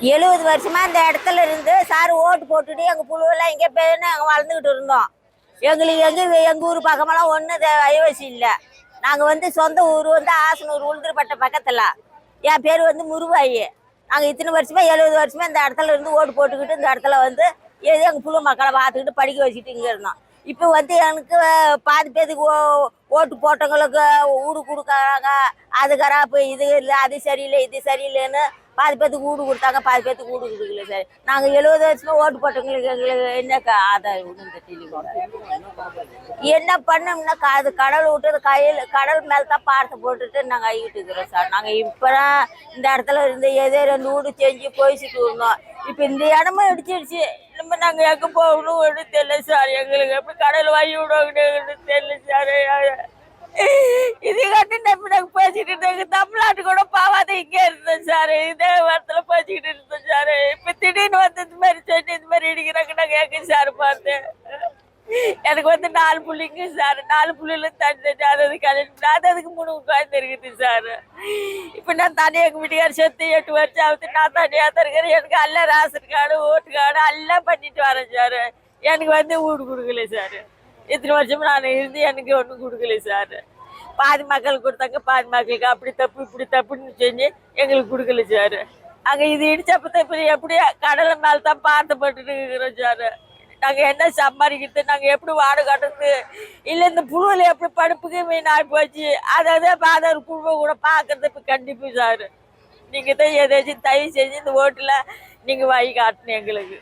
70 வருஷமா இந்த இடத்துல இருந்து சார் ஓட்டு போட்டுட்டு எங்க புழுவெல்லாம் எங்கே போய் நாங்கள் வளர்ந்துக்கிட்டு இருந்தோம். எங்களுக்கு எங்க ஊர் பக்கமெல்லாம் ஒன்றும் அயோசி இல்லை. நாங்கள் வந்து சொந்த ஊர் வந்து ஆசனூர் உளுந்தூர்பட்ட பக்கத்தில். என் பேர் வந்து முருவாயி. நாங்கள் இத்தனை வருஷமா 70 வருஷமா இந்த இடத்துல இருந்து ஓட்டு போட்டுக்கிட்டு இந்த இடத்துல வந்து ஏதோ எங்கள் புழு மக்களை பார்த்துக்கிட்டு படிக்க வச்சுக்கிட்டு இங்கே இருந்தோம். இப்போ வந்து எனக்கு பாதி பேருக்கு ஓட்டு போட்டவங்களுக்கு வீடு கொடுக்குறாங்க. அது கராப்பு, இது இல்லை, அது சரியில்லை, இது சரியில்லைன்னு பாதி பேத்துக்கு வீடு கொடுத்தாங்க, பாதி பேத்துக்கு வீடு கொடுக்கல சார். நாங்கள் 70 வருஷமா ஓட்டு போட்டவங்களுக்கு எங்களுக்கு என்ன ஆதாயம் என்ன பண்ணோம்னா அது கடல் விட்டு கடல் மேலே தான் பாரத்தை போட்டுட்டு நாங்கள் ஆகிட்டு இருக்கிறோம் சார். நாங்கள் இப்போ இந்த இடத்துல இருந்து ஏதோ 2 வீடு செஞ்சு போயிச்சுட்டு இருந்தோம். இப்போ இந்த இடமும் இடிச்சிடுச்சு. நம்ம நாங்கள் எங்கே போகணும் ஒன்றும் தெரியல சார். எங்களுக்கு எப்படி கடல் வாங்கி விடுவாங்கன்னு தெரியல சார். இது கட்டி நம்ம நாங்கள் பேசிக்கிட்டு இருந்தோம். தமிழ்நாட்டு கூட பாவாத இங்கே இருந்தோம் சார். இதே வாரத்தில் பேசிக்கிட்டு இருந்தோம் சார். இப்போ திடீர்னு வந்து இந்த மாதிரி சொல்லி இந்த மாதிரி இடிக்கிறாங்க. நாங்கள் எங்கே சார் பார்த்தேன். எனக்கு வந்து 4 பிள்ளைங்க சார். 4 பிள்ளைல தண்ணி அது கல்யாணம் அது அதுக்கு 3 குழந்தை இருக்குது சார். இப்போ நான் தனியாக எங்கள் வீட்டுக்கார செத்து 8 வருஷம் ஆகுது. நான் தனியாக தான் இருக்கிறேன். எனக்கு எல்லாம் ரேஷன் கார்டு, ஓட்டு கார்டு எல்லாம் பண்ணிட்டு வரேன் சார். எனக்கு வந்து வீடு கொடுக்கல சார். இத்தனை வருஷமா நான் இருந்து எனக்கு ஒன்றும் கொடுக்கல சார். பாதி மக்களுக்கு கொடுத்தாங்க, பாதி மக்களுக்கு அப்படி தப்பு இப்படி தப்புன்னு செஞ்சு எங்களுக்கு கொடுக்கல சார். அங்கே இது இடிச்சப்ப தப்பு எப்படியா கடலை மேலே தான் பார்த்துப்பட்டு இருக்கிறோம் சார். நாங்கள் என்ன சம்பாதிக்கிறது, நாங்கள் எப்படி வாடகை கட்டுறது, இல்லை இந்த புழுவில் எப்படி படுப்புக்கு மீன் ஆகி போச்சு. அதாவது பாதார் புழுவை கூட பார்க்கறது இப்போ கண்டிப்பாக சார். நீங்கள் தான் எதாச்சும் தயவு செஞ்சு இந்த ஓட்டில் நீங்கள் வாங்கி காட்டணும் எங்களுக்கு.